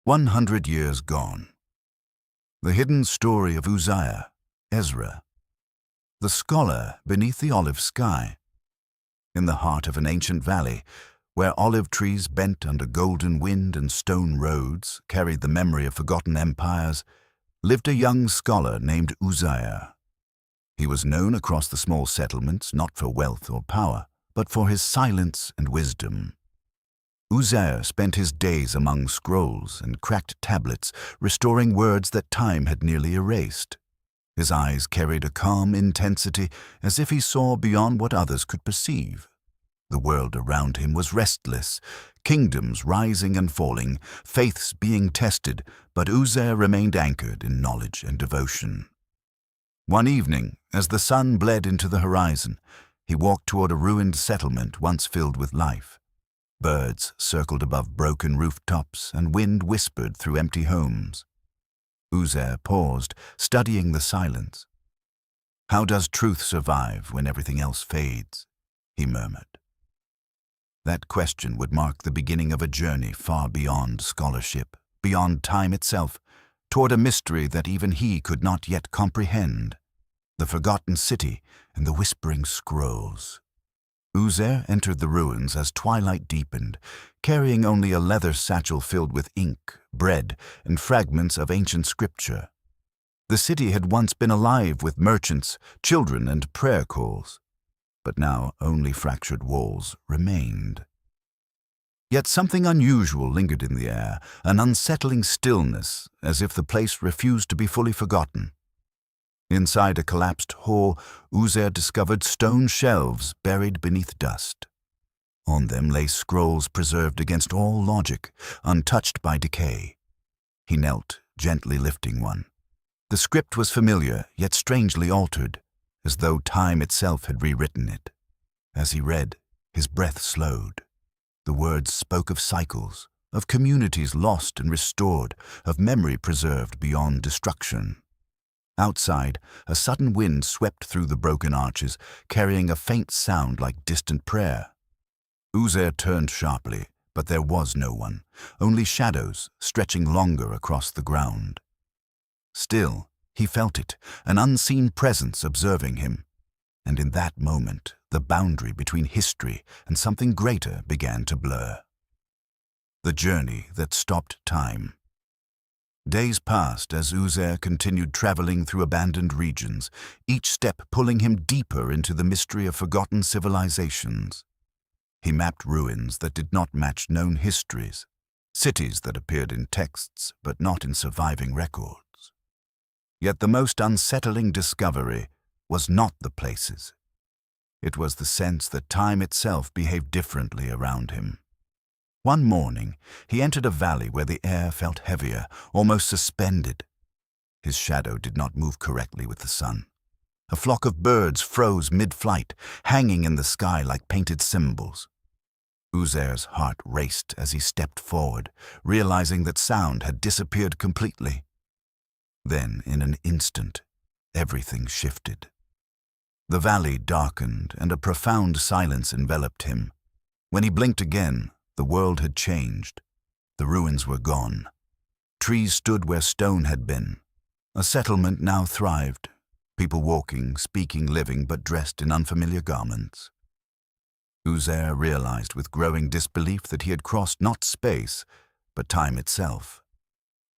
100 years gone. The hidden story of Uzayr, Ezra, the scholar beneath the olive sky. In the heart of an ancient valley, where olive trees bent under golden wind and stone roads carried the memory of forgotten empires, lived a young scholar named Uzayr. He was known across the small settlements not for wealth or power, but for his silence and wisdom. Uzayr spent his days among scrolls and cracked tablets, restoring words that time had nearly erased. His eyes carried a calm intensity, as if he saw beyond what others could perceive. The world around him was restless, kingdoms rising and falling, faiths being tested, but Uzayr remained anchored in knowledge and devotion. One evening, as the sun bled into the horizon, he walked toward a ruined settlement once filled with life. Birds circled above broken rooftops, and wind whispered through empty homes. Uzayr paused, studying the silence. "How does truth survive when everything else fades?" he murmured. That question would mark the beginning of a journey far beyond scholarship, beyond time itself, toward a mystery that even he could not yet comprehend: the forgotten city and the whispering scrolls. Uzayr entered the ruins as twilight deepened, carrying only a leather satchel filled with ink, bread, and fragments of ancient scripture. The city had once been alive with merchants, children, and prayer calls, but now only fractured walls remained. Yet something unusual lingered in the air, an unsettling stillness, as if the place refused to be fully forgotten. Inside a collapsed hall, Uzayr discovered stone shelves buried beneath dust. On them lay scrolls preserved against all logic, untouched by decay. He knelt, gently lifting one. The script was familiar, yet strangely altered, as though time itself had rewritten it. As he read, his breath slowed. The words spoke of cycles, of communities lost and restored, of memory preserved beyond destruction. Outside, a sudden wind swept through the broken arches, carrying a faint sound like distant prayer. Uzayr turned sharply, but there was no one, only shadows stretching longer across the ground. Still, he felt it, an unseen presence observing him. And in that moment, the boundary between history and something greater began to blur. The journey that stopped time. Days passed as Uzayr continued traveling through abandoned regions, each step pulling him deeper into the mystery of forgotten civilizations. He mapped ruins that did not match known histories, cities that appeared in texts but not in surviving records. Yet the most unsettling discovery was not the places. It was the sense that time itself behaved differently around him. One morning, he entered a valley where the air felt heavier, almost suspended. His shadow did not move correctly with the sun. A flock of birds froze mid-flight, hanging in the sky like painted symbols. Uzair's heart raced as he stepped forward, realizing that sound had disappeared completely. Then, in an instant, everything shifted. The valley darkened, and a profound silence enveloped him. When he blinked again, the world had changed. The ruins were gone. Trees stood where stone had been. A settlement now thrived, people walking, speaking, living, but dressed in unfamiliar garments. Uzayr realized with growing disbelief that he had crossed not space, but time itself.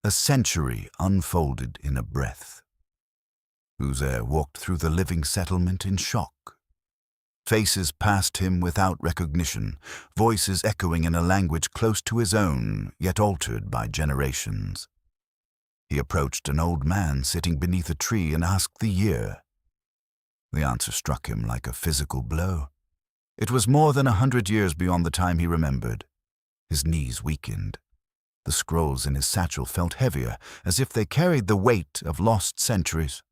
A century unfolded in a breath. Uzayr walked through the living settlement in shock. Faces passed him without recognition, voices echoing in a language close to his own, yet altered by generations. He approached an old man sitting beneath a tree and asked the year. The answer struck him like a physical blow. It was more than 100 years beyond the time he remembered. His knees weakened. The scrolls in his satchel felt heavier, as if they carried the weight of lost centuries.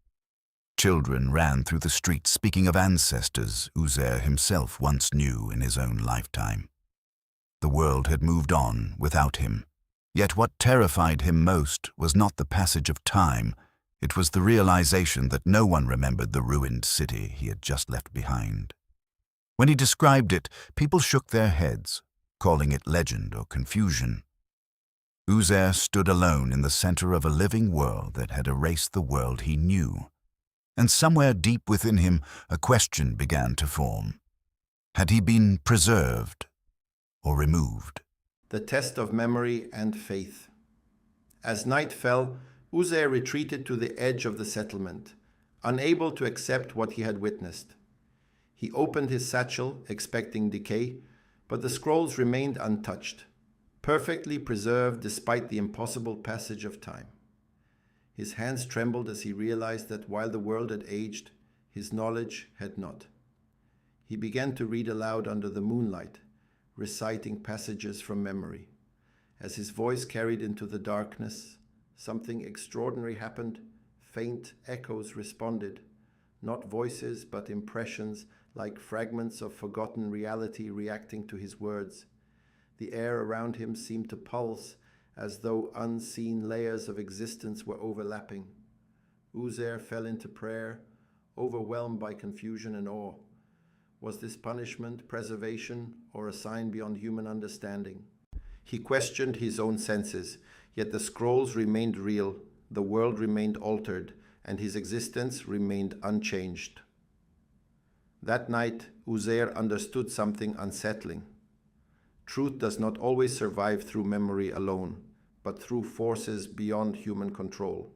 Children ran through the streets speaking of ancestors Uzayr himself once knew in his own lifetime. The world had moved on without him. Yet what terrified him most was not the passage of time, it was the realization that no one remembered the ruined city he had just left behind. When he described it, people shook their heads, calling it legend or confusion. Uzair stood alone in the center of a living world that had erased the world he knew. And somewhere deep within him, a question began to form. Had he been preserved or removed? The test of memory and faith. As night fell, Uzair retreated to the edge of the settlement, unable to accept what he had witnessed. He opened his satchel, expecting decay, but the scrolls remained untouched, perfectly preserved despite the impossible passage of time. His hands trembled as he realized that while the world had aged, his knowledge had not. He began to read aloud under the moonlight, reciting passages from memory. As his voice carried into the darkness, something extraordinary happened. Faint echoes responded, not voices but impressions, like fragments of forgotten reality reacting to his words. The air around him seemed to pulse, as though unseen layers of existence were overlapping. Uzair fell into prayer, overwhelmed by confusion and awe. Was this punishment, preservation, or a sign beyond human understanding? He questioned his own senses, yet the scrolls remained real, the world remained altered, and his existence remained unchanged. That night, Uzair understood something unsettling. Truth does not always survive through memory alone, but through forces beyond human control.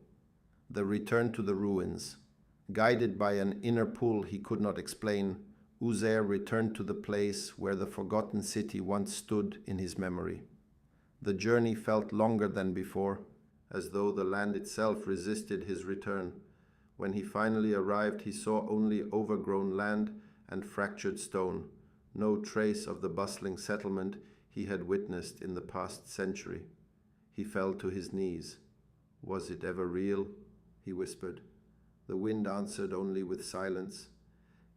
The return to the ruins. Guided by an inner pull he could not explain, Uzair returned to the place where the forgotten city once stood in his memory. The journey felt longer than before, as though the land itself resisted his return. When he finally arrived, he saw only overgrown land and fractured stone, no trace of the bustling settlement he had witnessed in the past century. He fell to his knees. "Was it ever real?" he whispered. The wind answered only with silence.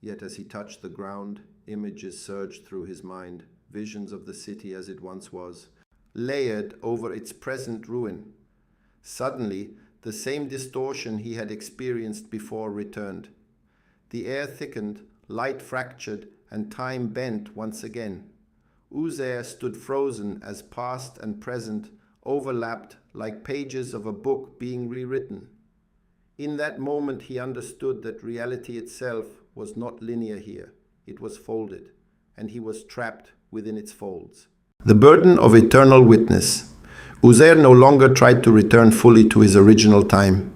Yet as he touched the ground, images surged through his mind, visions of the city as it once was, layered over its present ruin. Suddenly, the same distortion he had experienced before returned. The air thickened, light fractured, and time bent once again. Uzair stood frozen as past and present overlapped like pages of a book being rewritten. In that moment he understood that reality itself was not linear here. It was folded, and he was trapped within its folds. The burden of eternal witness. Uzair no longer tried to return fully to his original time.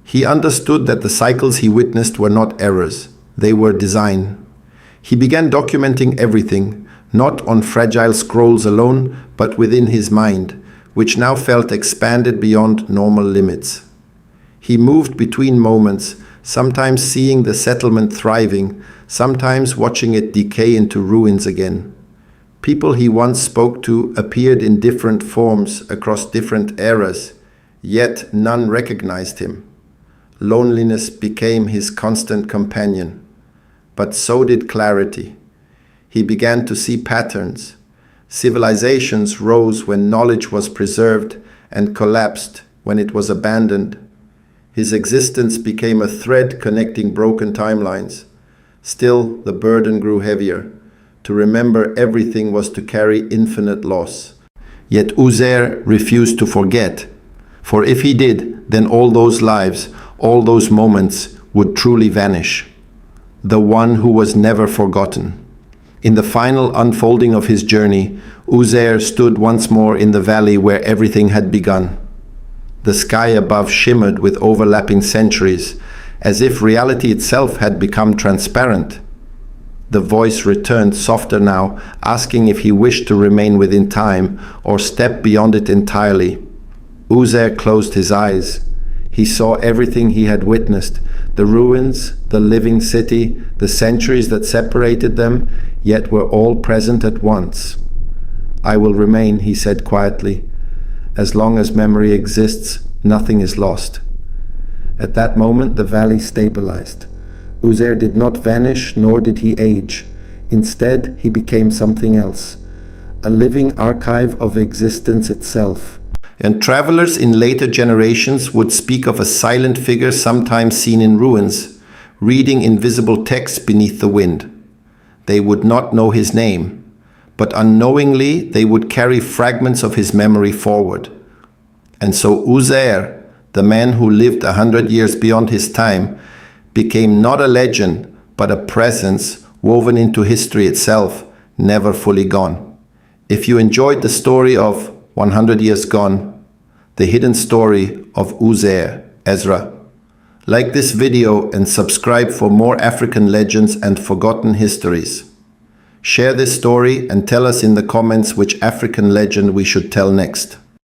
He understood that the cycles he witnessed were not errors. They were design. He began documenting everything, not on fragile scrolls alone, but within his mind, which now felt expanded beyond normal limits. He moved between moments, sometimes seeing the settlement thriving, sometimes watching it decay into ruins again. People he once spoke to appeared in different forms across different eras, yet none recognized him. Loneliness became his constant companion, but so did clarity. He began to see patterns. Civilizations rose when knowledge was preserved and collapsed when it was abandoned. His existence became a thread connecting broken timelines. Still, the burden grew heavier. To remember everything was to carry infinite loss. Yet Uzair refused to forget. For if he did, then all those lives, all those moments would truly vanish. The one who was never forgotten. In the final unfolding of his journey, Uzair stood once more in the valley where everything had begun. The sky above shimmered with overlapping centuries, as if reality itself had become transparent. The voice returned softer now, asking if he wished to remain within time or step beyond it entirely. Uzair closed his eyes. He saw everything he had witnessed, the ruins, the living city, the centuries that separated them, yet were all present at once. "I will remain," he said quietly. "As long as memory exists, nothing is lost." At that moment, the valley stabilized. Uzair did not vanish, nor did he age. Instead, he became something else, a living archive of existence itself. And travelers in later generations would speak of a silent figure sometimes seen in ruins, reading invisible texts beneath the wind. They would not know his name, but unknowingly they would carry fragments of his memory forward, And so Uzair, the man who lived 100 years beyond his time, became not a legend, but a presence woven into history itself, never fully gone. If you enjoyed the story of 100 Years Gone, the hidden story of Uzayr, Ezra, like this video and subscribe for more African legends and forgotten histories. Share this story and tell us in the comments which African legend we should tell next.